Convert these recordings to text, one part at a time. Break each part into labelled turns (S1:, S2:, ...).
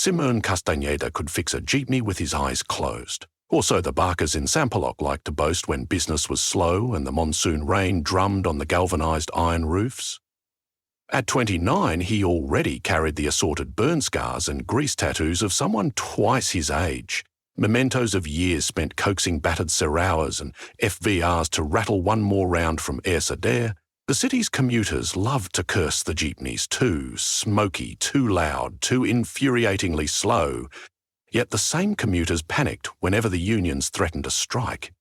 S1: Simón Castañeda could fix a jeepney with his eyes closed. Or so the barkers in Sampaloc liked to boast when business was slow and the monsoon rain drummed on the galvanised iron roofs. At 29, he already carried the assorted burn scars and grease tattoos of someone twice his age, mementos of years spent coaxing battered Serawas and FVRs to rattle one more round from Air Sadair. The city's commuters loved to curse the jeepneys, too smoky, too loud, too infuriatingly slow. Yet the same commuters panicked whenever the unions threatened a strike.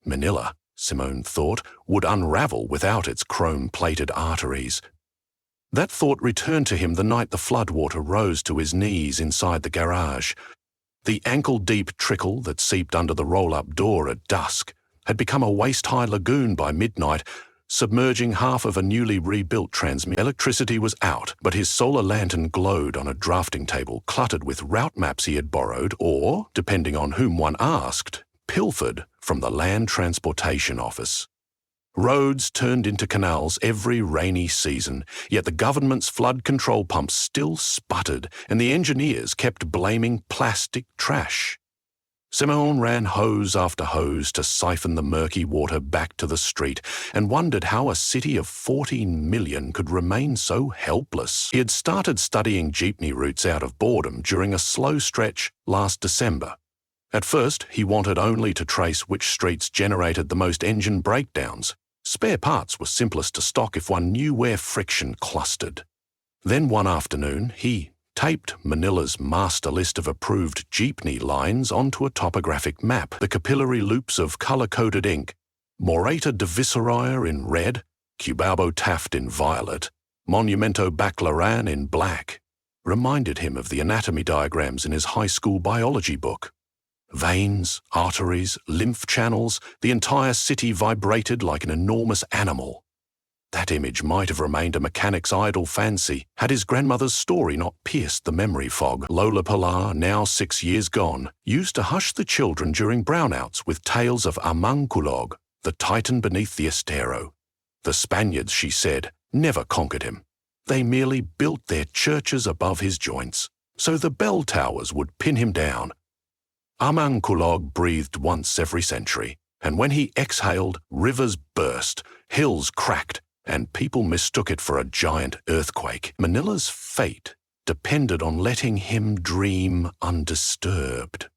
S1: Manila, Simón thought, would unravel without its chrome-plated arteries. That thought returned to him the night the floodwater rose to his knees inside the garage. The ankle-deep trickle that seeped under the roll-up door at dusk had become a waist-high lagoon by midnight, submerging half of a newly rebuilt transmitter. Electricity was out, but his solar lantern glowed on a drafting table cluttered with route maps he had borrowed or, depending on whom one asked, pilfered from the Land Transportation Office. Roads turned into canals every rainy season, yet the government's flood control pumps still sputtered and the engineers kept blaming plastic trash. Simón ran hose after hose to siphon the murky water back to the street and wondered how a city of 14 million could remain so helpless. He had started studying jeepney routes out of boredom during a slow stretch last December. At first, he wanted only to trace which streets generated the most engine breakdowns. Spare parts were simplest to stock if one knew where friction clustered. Then one afternoon, he taped Manila's master list of approved jeepney lines onto a topographic map. The capillary loops of colour-coded ink, Moreta de Viceroya in red, Cubabo Taft in violet, Monumento Baclaran in black, reminded him of the anatomy diagrams in his high school biology book. Veins, arteries, lymph channels, the entire city vibrated like an enormous animal. That image might have remained a mechanic's idle fancy had his grandmother's story not pierced the memory fog. Lola Pilar, now 6 years gone, used to hush the children during brownouts with tales of Amangkulog, the titan beneath the Estero. The Spaniards, she said, never conquered him. They merely built their churches above his joints, so the bell towers would pin him down. Amangkulog breathed once every century, and when he exhaled, rivers burst, hills cracked, and people mistook it for a giant earthquake. Manila's fate depended on letting him dream undisturbed.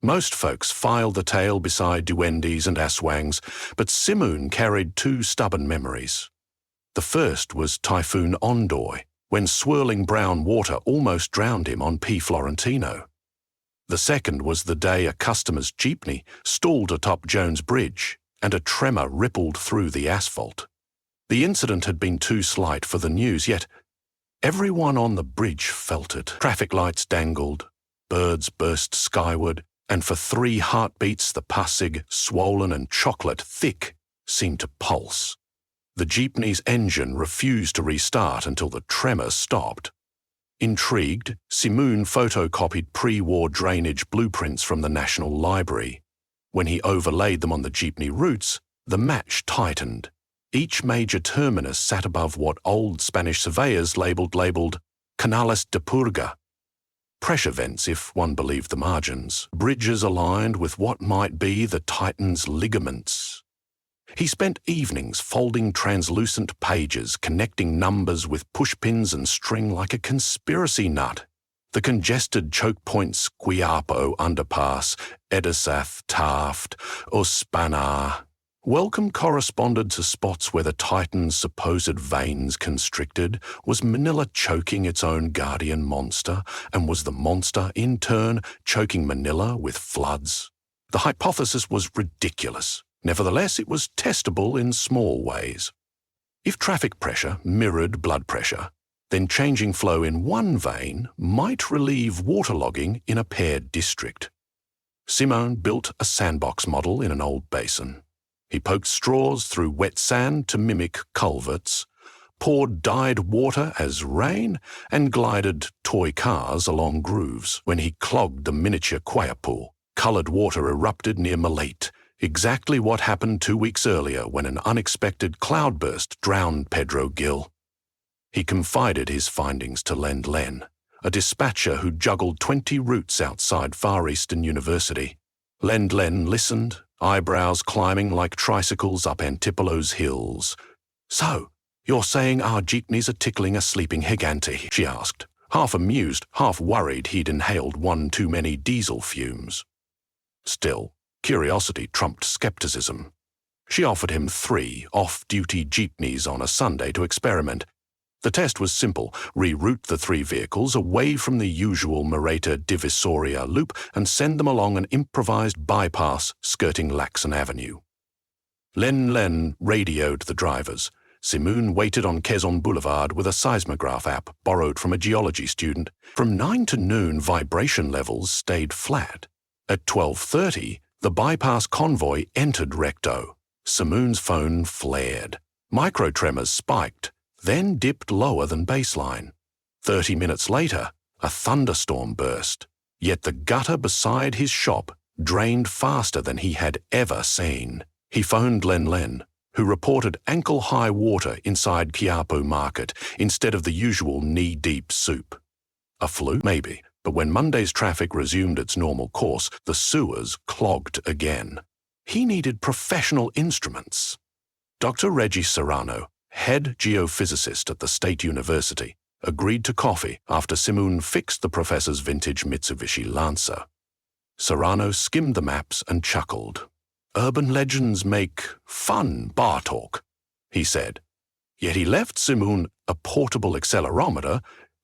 S1: Most folks filed the tale beside duendes and aswangs, but Simón carried two stubborn memories. The first was Typhoon Ondoy, when swirling brown water almost drowned him on P. Florentino. The second was the day a customer's jeepney stalled atop Jones Bridge and a tremor rippled through the asphalt. The incident had been too slight for the news, yet everyone on the bridge felt it. Traffic lights dangled, birds burst skyward, and for 3 heartbeats the Pasig, swollen and chocolate thick, seemed to pulse. The jeepney's engine refused to restart until the tremor stopped. Intrigued, Simón photocopied pre-war drainage blueprints from the National Library. When he overlaid them on the jeepney routes, the match tightened. Each major terminus sat above what old Spanish surveyors labelled canales de purga. Pressure vents, if one believed the margins. Bridges aligned with what might be the Titan's ligaments. He spent evenings folding translucent pages, connecting numbers with pushpins and string like a conspiracy nut. The congested choke points Quiapo Underpass, Edisath, Taft, Ospanar. Welcome corresponded to spots where the Titan's supposed veins constricted. Was Manila choking its own guardian monster, and was the monster, in turn, choking Manila with floods? The hypothesis was ridiculous. Nevertheless, it was testable in small ways. If traffic pressure mirrored blood pressure, then changing flow in one vein might relieve waterlogging in a paired district. Simón built a sandbox model in an old basin. He poked straws through wet sand to mimic culverts, poured dyed water as rain, and glided toy cars along grooves. When he clogged the miniature Quayapool, coloured water erupted near Malate, exactly what happened 2 weeks earlier when an unexpected cloudburst drowned Pedro Gil. He confided his findings to Len Len, a dispatcher who juggled 20 routes outside Far Eastern University. Len listened, eyebrows climbing like tricycles up Antipolo's hills. "So, you're saying our jeepneys are tickling a sleeping gigante?" she asked, half amused, half worried he'd inhaled one too many diesel fumes. Still, curiosity trumped skepticism. She offered him 3 off-duty jeepneys on a Sunday to experiment. The test was simple: reroute the 3 vehicles away from the usual Moreta Divisoria loop and send them along an improvised bypass skirting Laxon Avenue. Len radioed the drivers. Simoon waited on Quezon Boulevard with a seismograph app borrowed from a geology student. From 9 to noon, vibration levels stayed flat. At 12:30, the bypass convoy entered Recto. Simoon's phone flared. Microtremors spiked, then dipped lower than baseline. 30 minutes later, a thunderstorm burst, yet the gutter beside his shop drained faster than he had ever seen. He phoned Len, who reported ankle-high water inside Quiapo Market instead of the usual knee-deep soup. A fluke? Maybe, but when Monday's traffic resumed its normal course, the sewers clogged again. He needed professional instruments. Dr. Reggie Serrano, head geophysicist at the State University, agreed to coffee after Simoon fixed the professor's vintage Mitsubishi Lancer. Serrano skimmed the maps and chuckled. "Urban legends make fun bar talk," he said. Yet he left Simoon a portable accelerometer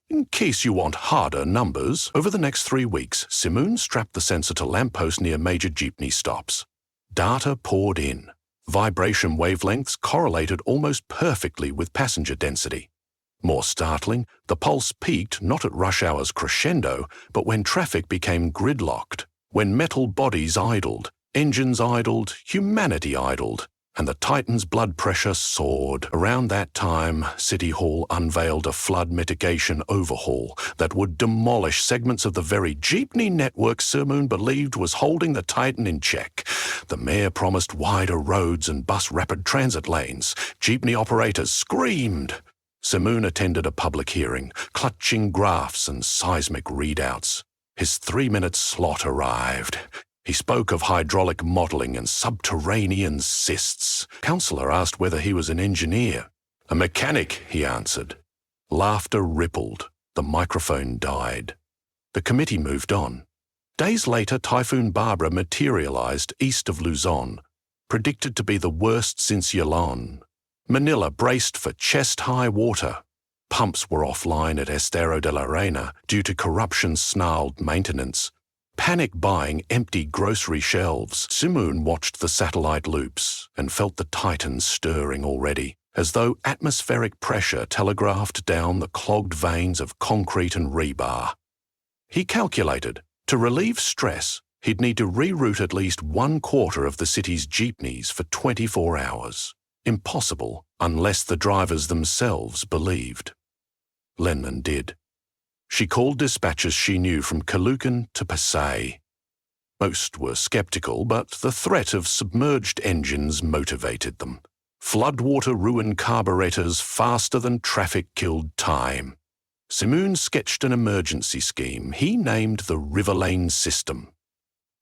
S1: in case you want harder numbers. Over the next 3 weeks, Simoon strapped the sensor to lampposts near major jeepney stops. Data poured in. Vibration wavelengths correlated almost perfectly with passenger density. More startling, the pulse peaked not at rush hour's crescendo, but when traffic became gridlocked, when metal bodies idled, engines idled, humanity idled, and the Titan's blood pressure soared. Around that time, City Hall unveiled a flood mitigation overhaul that would demolish segments of the very jeepney network Simoon believed was holding the Titan in check. The mayor promised wider roads and bus rapid transit lanes. Jeepney operators screamed. Simoon attended a public hearing, clutching graphs and seismic readouts. His 3-minute slot arrived. He spoke of hydraulic modelling and subterranean cysts. Councillor asked whether he was an engineer. "A mechanic," he answered. Laughter rippled. The microphone died. The committee moved on. Days later, Typhoon Barbara materialised east of Luzon, predicted to be the worst since Yolon. Manila braced for chest-high water. Pumps were offline at Estero de la Reina due to corruption-snarled maintenance. Panic buying empty grocery shelves. Simoon watched the satellite loops and felt the Titan stirring already, as though atmospheric pressure telegraphed down the clogged veins of concrete and rebar. He calculated, to relieve stress, he'd need to reroute at least 1/4 of the city's jeepneys for 24 hours. Impossible unless the drivers themselves believed. Lennon did. She called dispatchers she knew from Caloocan to Pasay. Most were skeptical, but the threat of submerged engines motivated them. Floodwater ruined carburetors faster than traffic killed time. Simoon sketched an emergency scheme he named the River Lane System.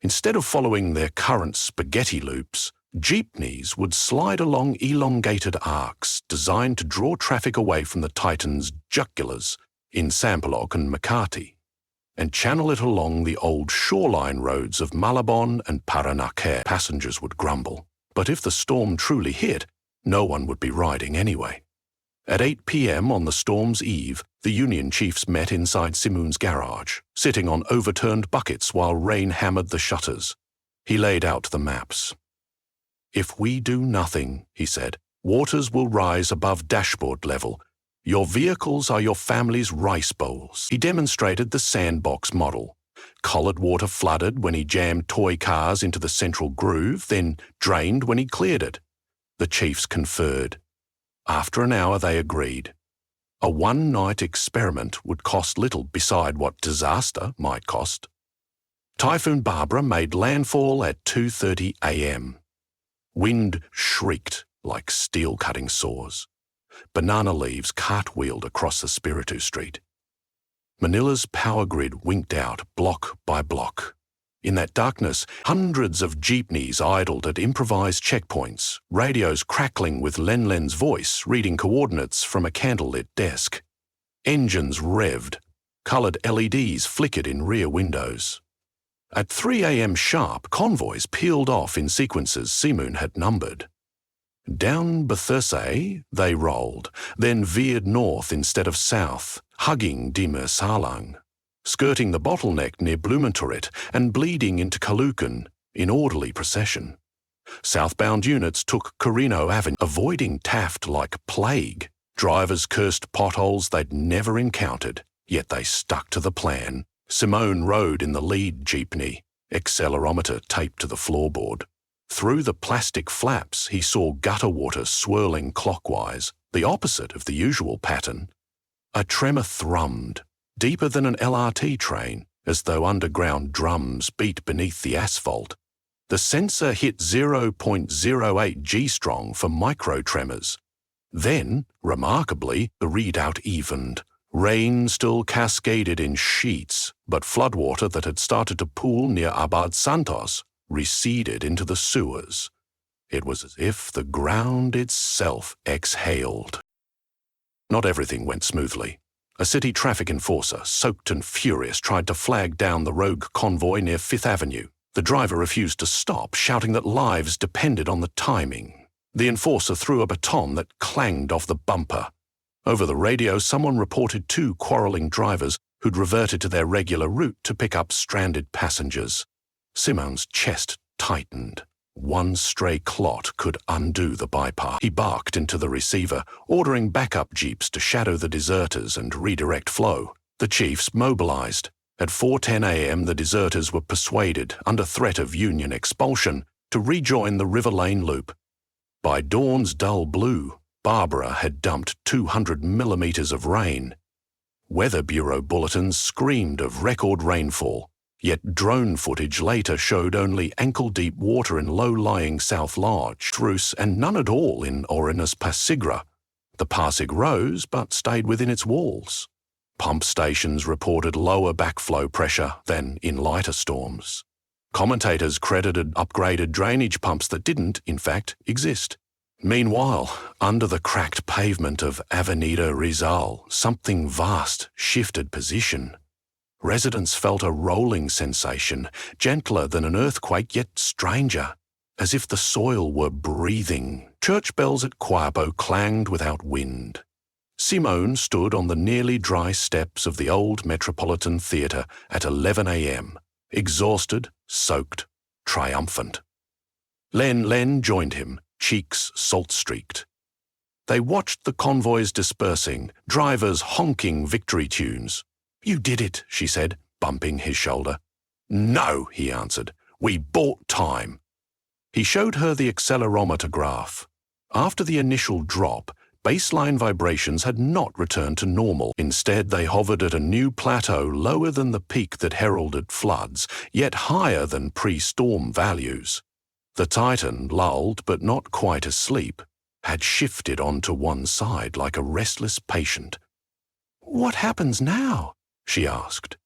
S1: Instead of following their current spaghetti loops, jeepneys would slide along elongated arcs designed to draw traffic away from the Titan's jugulars in Sampaloc and Makati, and channel it along the old shoreline roads of Malabon and Paranaque. Passengers would grumble, but if the storm truly hit, no one would be riding anyway. At 8 p.m. on the storm's eve, the union chiefs met inside Simoon's garage, sitting on overturned buckets while rain hammered the shutters. He laid out the maps. "If we do nothing," he said, "waters will rise above dashboard level. Your vehicles are your family's rice bowls." He demonstrated the sandbox model. Collared water flooded when he jammed toy cars into the central groove, then drained when he cleared it. The chiefs conferred. After an hour, they agreed. A one-night experiment would cost little beside what disaster might cost. Typhoon Barbara made landfall at 2:30 a.m. Wind shrieked like steel-cutting saws. Banana leaves cartwheeled across the Spiritu Street. Manila's power grid winked out block by block. In that darkness, hundreds of jeepneys idled at improvised checkpoints, radios crackling with Len's voice reading coordinates from a candlelit desk. Engines revved. Coloured LEDs flickered in rear windows. At 3 a.m. sharp, convoys peeled off in sequences Simoon had numbered. Down Bethesda they rolled, then veered north instead of south, hugging Dimmersalang, skirting the bottleneck near Blumenturret and bleeding into Caloocan in orderly procession. Southbound units took Corino Avenue, avoiding Taft like plague. Drivers cursed potholes they'd never encountered, yet they stuck to the plan. Simone rode in the lead jeepney, accelerometer taped to the floorboard. Through the plastic flaps, he saw gutter water swirling clockwise, the opposite of the usual pattern. A tremor thrummed, deeper than an LRT train, as though underground drums beat beneath the asphalt. The sensor hit 0.08 G-strong for micro-tremors. Then, remarkably, the readout evened. Rain still cascaded in sheets, but floodwater that had started to pool near Abad Santos receded into the sewers. It was as if the ground itself exhaled. Not everything went smoothly. A city traffic enforcer, soaked and furious, tried to flag down the rogue convoy near Fifth Avenue. The driver refused to stop, shouting that lives depended on the timing. The enforcer threw a baton that clanged off the bumper. Over the radio, someone reported 2 quarrelling drivers who'd reverted to their regular route to pick up stranded passengers. Simone's chest tightened. One stray clot could undo the bypass. He barked into the receiver, ordering backup jeeps to shadow the deserters and redirect flow. The chiefs mobilized. At 4:10 a.m., the deserters were persuaded, under threat of Union expulsion, to rejoin the River Lane loop. By dawn's dull blue, Barbara had dumped 200 millimeters of rain. Weather Bureau bulletins screamed of record rainfall, yet drone footage later showed only ankle-deep water in low-lying South Lodge, Truce, and none at all in Orinus Pasigra. The Pasig rose, but stayed within its walls. Pump stations reported lower backflow pressure than in lighter storms. Commentators credited upgraded drainage pumps that didn't, in fact, exist. Meanwhile, under the cracked pavement of Avenida Rizal, something vast shifted position. Residents felt a rolling sensation, gentler than an earthquake, yet stranger, as if the soil were breathing. Church bells at Quabo clanged without wind. Simone stood on the nearly dry steps of the old Metropolitan Theatre at 11 a.m., exhausted, soaked, triumphant. Len joined him, cheeks salt-streaked. They watched the convoys dispersing, drivers honking victory tunes. "You did it," she said, bumping his shoulder. "No," he answered. "We bought time." He showed her the accelerometer graph. After the initial drop, baseline vibrations had not returned to normal. Instead, they hovered at a new plateau lower than the peak that heralded floods, yet higher than pre-storm values. The Titan, lulled but not quite asleep, had shifted onto one side like a restless patient. "What happens now?" she asked.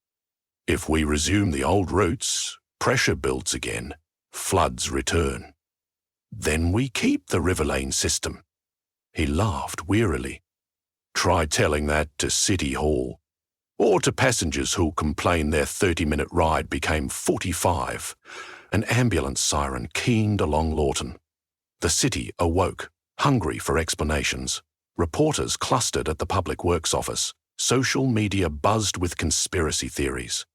S1: "If we resume the old routes, pressure builds again, floods return. Then we keep the River Lane system." He laughed wearily. "Try telling that to City Hall, or to passengers who'll complain their 30-minute ride became 45. An ambulance siren keened along Lawton. The city awoke, hungry for explanations. Reporters clustered at the Public Works office. Social media buzzed with conspiracy theories.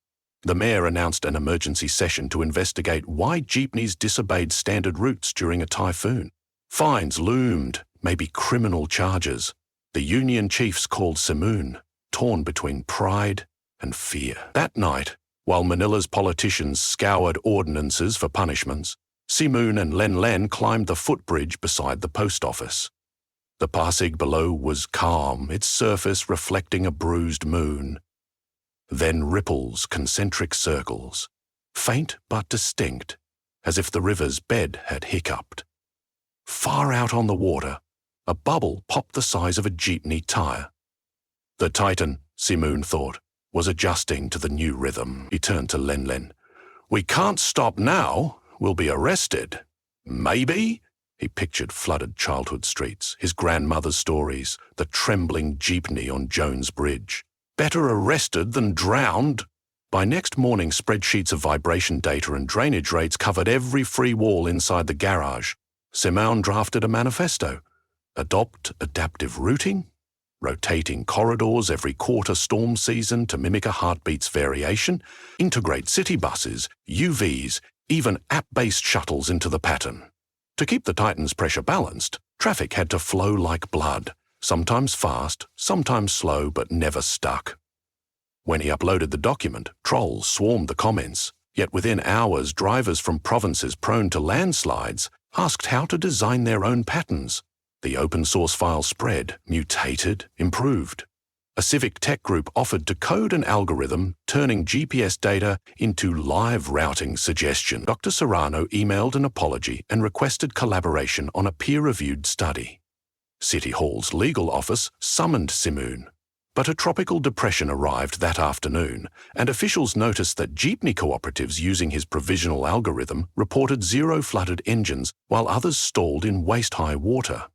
S1: The mayor announced an emergency session to investigate why jeepneys disobeyed standard routes during a typhoon. Fines loomed, maybe criminal charges. The union chiefs called Simoon, torn between pride and fear. That night, while Manila's politicians scoured ordinances for punishments, Simoon and Len climbed the footbridge beside the post office. The Pasig below was calm, its surface reflecting a bruised moon. Then ripples, concentric circles, faint but distinct, as if the river's bed had hiccuped. Far out on the water, a bubble popped the size of a jeepney tire. The Titan, Simoon thought, was adjusting to the new rhythm. He turned to Len. "We can't stop now. We'll be arrested." "Maybe?" He pictured flooded childhood streets, his grandmother's stories, the trembling jeepney on Jones Bridge. Better arrested than drowned. By next morning, spreadsheets of vibration data and drainage rates covered every free wall inside the garage. Simone drafted a manifesto. Adopt adaptive routing, rotating corridors every quarter storm season to mimic a heartbeat's variation, integrate city buses, UVs, even app-based shuttles into the pattern. To keep the Titan's pressure balanced, traffic had to flow like blood, sometimes fast, sometimes slow, but never stuck. When he uploaded the document, trolls swarmed the comments, yet within hours drivers from provinces prone to landslides asked how to design their own patterns. The open-source file spread, mutated, improved. A civic tech group offered to code an algorithm turning GPS data into live routing suggestion. Dr. Serrano emailed an apology and requested collaboration on a peer-reviewed study. City Hall's legal office summoned Simone, but a tropical depression arrived that afternoon, and officials noticed that jeepney cooperatives using his provisional algorithm reported 0 flooded engines while others stalled in waist-high water.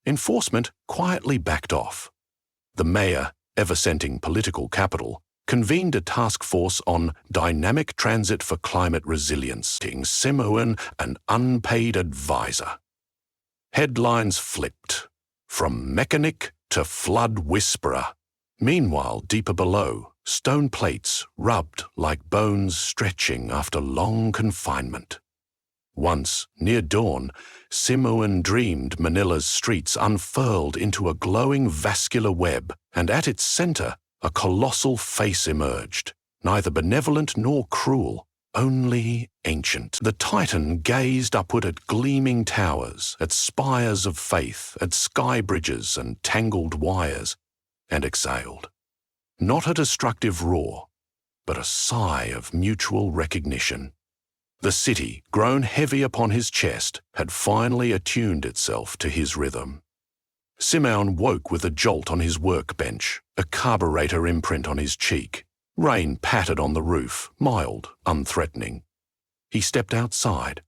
S1: Enforcement quietly backed off. The mayor, ever-scenting political capital, convened a task force on dynamic transit for climate resilience, making Simone an unpaid advisor. Headlines flipped, from mechanic to flood whisperer. Meanwhile, deeper below, stone plates rubbed like bones stretching after long confinement. Once, near dawn, Simone dreamed Manila's streets unfurled into a glowing vascular web, and at its center, a colossal face emerged, neither benevolent nor cruel, only ancient. The Titan gazed upward at gleaming towers, at spires of faith, at sky bridges and tangled wires, and exhaled. Not a destructive roar, but a sigh of mutual recognition. The city, grown heavy upon his chest, had finally attuned itself to his rhythm. Simone woke with a jolt on his workbench, a carburetor imprint on his cheek. Rain pattered on the roof, mild, unthreatening. He stepped outside.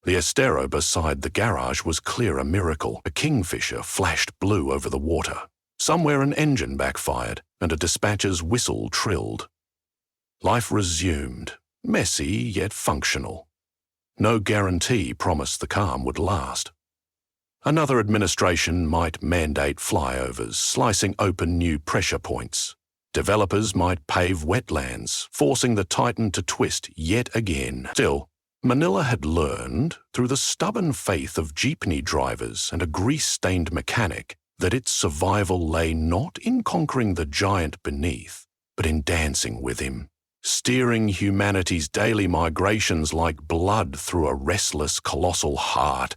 S1: The estero beside the garage was clear a miracle. A kingfisher flashed blue over the water. Somewhere an engine backfired, and a dispatcher's whistle trilled. Life resumed, messy yet functional. No guarantee promised the calm would last. Another administration might mandate flyovers, slicing open new pressure points. Developers might pave wetlands, forcing the Titan to twist yet again. Still, Manila had learned, through the stubborn faith of jeepney drivers and a grease-stained mechanic, that its survival lay not in conquering the giant beneath, but in dancing with him, steering humanity's daily migrations like blood through a restless, colossal heart,